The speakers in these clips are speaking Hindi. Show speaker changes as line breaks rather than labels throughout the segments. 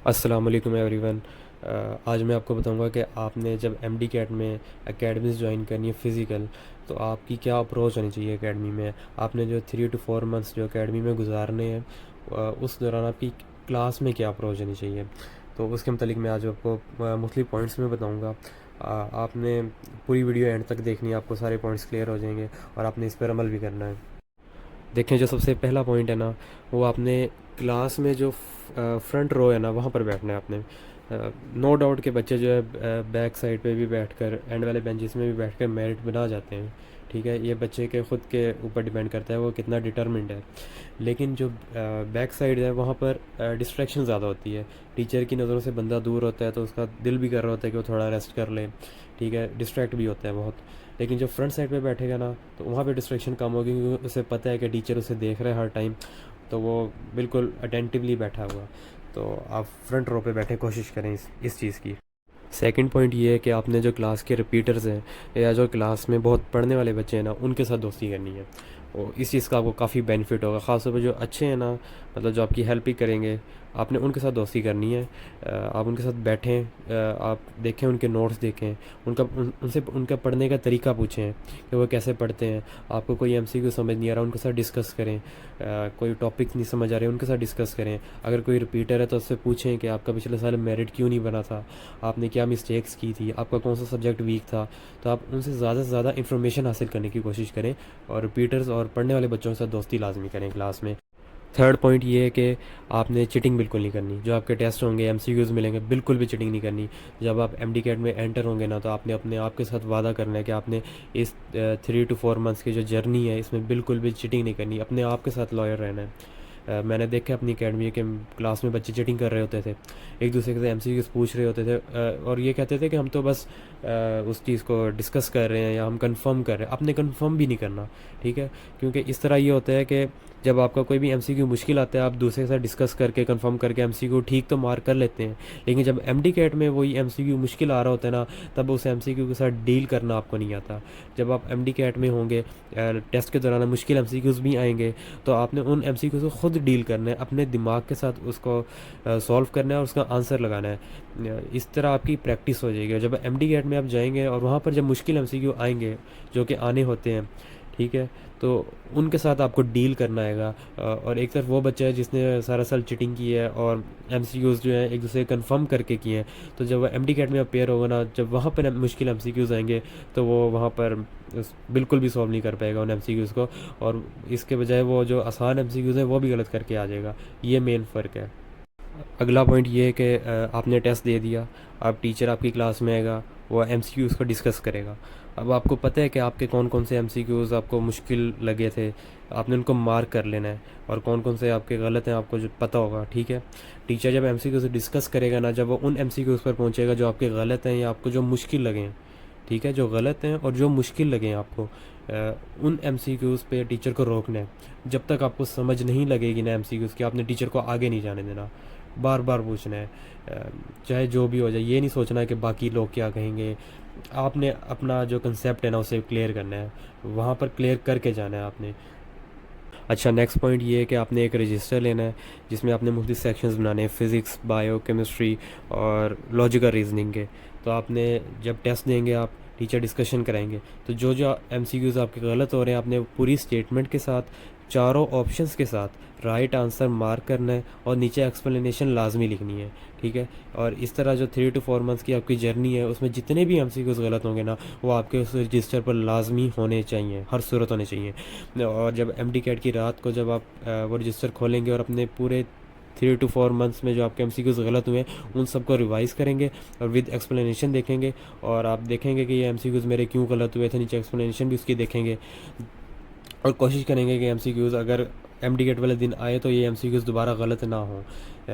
अस्सलाम वालेकुम एवरीवन। आज मैं आपको बताऊंगा कि आपने जब एमडी कैट में एकेडमीज़ ज्वाइन करनी है फ़िज़िकल, तो आपकी क्या अप्रोच होनी चाहिए एकेडमी में। आपने जो 3 to 4 मंथ्स जो एकेडमी में गुजारने हैं, उस दौरान आपकी क्लास में क्या अप्रोच होनी चाहिए। तो उसके मतलब मैं आज आपको मुख्तलिफ पॉइंट्स में बताऊंगा। आपने पूरी वीडियो एंड तक देखनी है, आपको सारे पॉइंट्स क्लियर हो जाएंगे और आपने इस पर अमल भी करना है। देखें, जो सबसे पहला पॉइंट है ना, वो आपने क्लास में जो फ्रंट रो है ना, वहाँ पर बैठना है आपने। नो डाउट के बच्चे जो है बैक साइड पे भी बैठकर, एंड वाले बेंचेस में भी बैठकर मेरिट बना जाते हैं। ठीक है, ये बच्चे के ख़ुद के ऊपर डिपेंड करता है वो कितना डिटर्मिंड है। लेकिन जो बैक साइड है वहाँ पर डिस्ट्रैक्शन ज़्यादा होती है। टीचर की नज़रों से बंदा दूर होता है तो उसका दिल भी कर रहा होता है कि वो थोड़ा रेस्ट कर ले। ठीक है, डिस्ट्रैक्ट भी होता है बहुत। लेकिन जब फ्रंट साइड पे बैठेगा ना, तो वहाँ पे डिस्ट्रैक्शन कम होगी क्योंकि उसे पता है कि टीचर उसे देख रहा है हर टाइम। तो वो बिल्कुल अटेंटिवली बैठा हुआ। तो आप फ्रंट रो पे बैठे कोशिश करें इस चीज़ की। सेकंड पॉइंट ये है कि आपने जो क्लास के रिपीटर्स हैं या जो क्लास में बहुत पढ़ने वाले बच्चे हैं ना, उनके साथ दोस्ती करनी है। और इस चीज़ का आपको काफ़ी बेनिफिट होगा, ख़ासतौर पर जो अच्छे हैं ना, मतलब जो आपकी हेल्प ही करेंगे। आपने उनके साथ दोस्ती करनी है। आप उनके साथ बैठें, आप देखें, उनके नोट्स देखें, उनसे उनका पढ़ने का तरीका पूछें कि वो कैसे पढ़ते हैं। आपको कोई एमसीक्यू समझ नहीं आ रहा, उनके साथ डिस्कस करें। कोई टॉपिक नहीं समझ आ रहे, उनके साथ डिस्कस करें। अगर कोई रिपीटर है तो उससे पूछें कि आपका पिछले साल मेरिट क्यों नहीं बना था, आपने क्या मिस्टेक्स की थी, आपका कौन सा सब्जेक्ट वीक था। तो आप उनसे ज़्यादा से ज़्यादा इन्फॉर्मेशन हासिल करने की कोशिश करें और रिपीटर्स और पढ़ने वाले बच्चों के साथ दोस्ती लाजमी करें क्लास में। थर्ड पॉइंट ये है कि आपने चीटिंग बिल्कुल नहीं करनी। जो आपके टेस्ट होंगे, एमसीक्यूज़ मिलेंगे, बिल्कुल भी चीटिंग नहीं करनी। जब आप एमडी कैट में एंटर होंगे ना, तो आपने अपने आप के साथ वादा करना है कि आपने इस 3 to 4 मंथ्स की जो जर्नी है, इसमें बिल्कुल भी चीटिंग नहीं करनी, अपने आप के साथ लॉयल रहना है। मैंने देखा अपनी अकेडमी के क्लास में बच्चे चीटिंग कर रहे होते थे, एक दूसरे से एमसीक्यूज़ पूछ रहे होते थे, और ये कहते थे कि हम तो बस उस चीज़ को डिस्कस कर रहे हैं या हम कंफर्म कर रहे हैं। आपने कंफर्म भी नहीं करना। ठीक है, क्योंकि इस तरह ये होता है कि जब आपका कोई भी एमसीक्यू मुश्किल आता है, आप दूसरे के साथ डिस्कस करके कंफर्म करके एमसीक्यू ठीक तो मार्क कर लेते हैं। लेकिन जब एमडी कैट में वही एमसीक्यू मुश्किल आ रहा होता है ना, तब उस एमसीक्यू के साथ डील करना आपको नहीं आता। जब आप एमडी कैट में होंगे, टेस्ट के दौरान मुश्किल एमसीक्यूज़ भी आएंगे, तो आपने उन एमसीक्यू को खुद डील करना है, अपने दिमाग के साथ उसको सॉल्व करना है और उसका आंसर लगाना है। इस तरह आपकी प्रैक्टिस हो जाएगी। और जब एमडी कैट में आप जाएंगे और वहाँ पर जब मुश्किल एमसीक्यू आएंगे जो कि आने होते हैं, ठीक है, तो उनके साथ आपको डील करना आएगा। और एक तरफ वो बच्चा है जिसने सारा साल चीटिंग की है और एमसीक्यूज़ जो है एक दूसरे कंफर्म करके किए हैं, तो जब एमडी कैट में आप पेयर होगा ना, जब वहाँ पर मुश्किल एमसीक्यूज़ आएंगे, तो वो वहाँ पर बिल्कुल भी सॉल्व नहीं कर पाएगा उन एमसीक्यूज़ को, और इसके बजाय वो जो आसान एमसीक्यूज़ हैं वो भी गलत करके आ जाएगा। ये मेन फ़र्क है। अगला पॉइंट ये है कि आपने टेस्ट दे दिया, अब टीचर आपकी क्लास में आएगा, वो एमसीक्यूज़ को डिस्कस करेगा। अब आपको पता है कि आपके कौन कौन से एमसीक्यूज़ आपको मुश्किल लगे थे, आपने उनको मार्क कर लेना है, और कौन कौन से आपके गलत हैं आपको जो पता होगा। ठीक है, टीचर जब एमसीक्यूज़ डिस्कस करेगा ना, जब वो उन एमसीक्यूज़ पर पहुंचेगा जो आपके गलत हैं या आपको जो मुश्किल लगे हैं, ठीक है, जो गलत हैं और जो मुश्किल लगे हैं आपको, उन एमसीक्यूज़ पे टीचर को रोकना है। जब तक आपको समझ नहीं लगेगी ना एमसीक्यूज़ की, आपने टीचर को आगे नहीं जाने देना, बार बार पूछना है। चाहे जो भी हो जाए, ये नहीं सोचना है कि बाकी लोग क्या कहेंगे। आपने अपना जो कंसेप्ट है ना, उसे क्लियर करना है, वहाँ पर क्लियर करके जाना है आपने। अच्छा, नेक्स्ट पॉइंट ये है कि आपने एक रजिस्टर लेना है जिसमें आपने मुख्तलिफ सेक्शंस बनाने हैं, फ़िज़िक्स, बायो, केमिस्ट्री और लॉजिकल रीजनिंग के। तो आपने जब टेस्ट देंगे, आप टीचर डिस्कशन कराएंगे, तो जो जो एमसीक्यूज़ आपके गलत हो रहे हैं, आपने पूरी स्टेटमेंट के साथ, चारों ऑप्शंस के साथ राइट आंसर मार्क करना है और नीचे एक्सप्लेनेशन लाजमी लिखनी है। ठीक है, और इस तरह जो 3 to 4 मंथ्स की आपकी जर्नी है, उसमें जितने भी एमसीक्यूज़ गलत होंगे ना, वो आपके उस रजिस्टर पर लाजमी होने चाहिए, हर सूरत होने चाहिए। और जब एमडी कैट की रात को जब आप वो रजिस्टर खोलेंगे और अपने पूरे 3 to 4 मंथ्स में जो आपके एमसीक्यूज़ गलत हुए हैं उन सबको रिवाइज़ करेंगे और विद एक्सप्लेनेशन देखेंगे, और आप देखेंगे कि ये एमसीक्यूज़ मेरे क्यों गलत हुए थे, नीचे एक्सप्लेनेशन भी उसकी देखेंगे। और कोशिश करेंगे कि एमसीक्यूज़ अगर एमडी गेट वाले दिन आए तो ये एमसीक्यूज़ दोबारा गलत ना हो।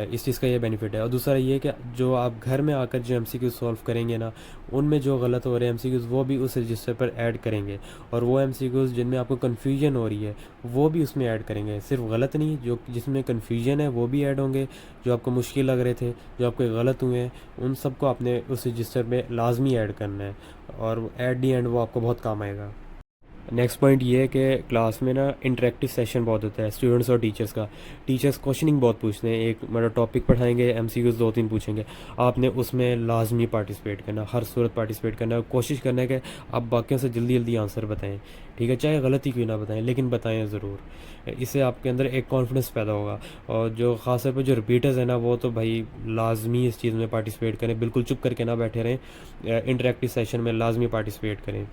इस चीज़ का ये बेनिफिट है। और दूसरा ये कि जो आप घर में आकर जो एमसीक्यूज़ सॉल्व करेंगे ना, उनमें जो गलत हो रहे हैं एमसीक्यूज़ वो भी उस रजिस्टर पर ऐड करेंगे, और वो एमसीक्यूज़ जिनमें आपको कन्फ्यूजन हो रही है वो भी उसमें ऐड करेंगे। सिर्फ गलत नहीं, जो जिसमें कन्फ्यूजन है वो भी ऐड होंगे, जो आपको मुश्किल लग रहे थे, जो आपके गलत हुए हैं, उन सबको आपने उस रजिस्टर में लाजमी ऐड करना है, और एट दी एंड वो आपको बहुत काम आएगा। नेक्स्ट पॉइंट ये है कि क्लास में ना इंटरेक्टिव सेशन बहुत होता है स्टूडेंट्स और टीचर्स का। टीचर्स क्वेश्चनिंग बहुत पूछते हैं, एक मतलब टॉपिक पढ़ाएंगे, एमसीक्यूज 2-3 पूछेंगे, आपने उसमें लाजमी पार्टिसिपेट करना, हर सूरत पार्टिसिपेट करना, कोशिश करना है कि आप बाकियों से जल्दी जल्दी आंसर बताएं। ठीक है, चाहे गलती क्यों ना बताएं लेकिन बताएं ज़रूर। इससे आपके अंदर एक कॉन्फिडेंस पैदा होगा। और जो ख़ास तौर पर जो रिपीटर्स हैं ना, वो तो भाई लाजमी इस चीज़ में पार्टिसिपेट करें, बिल्कुल चुप करके ना बैठे रहें, इंटरेक्टिव सेशन में लाजमी पार्टिसिपेट करें।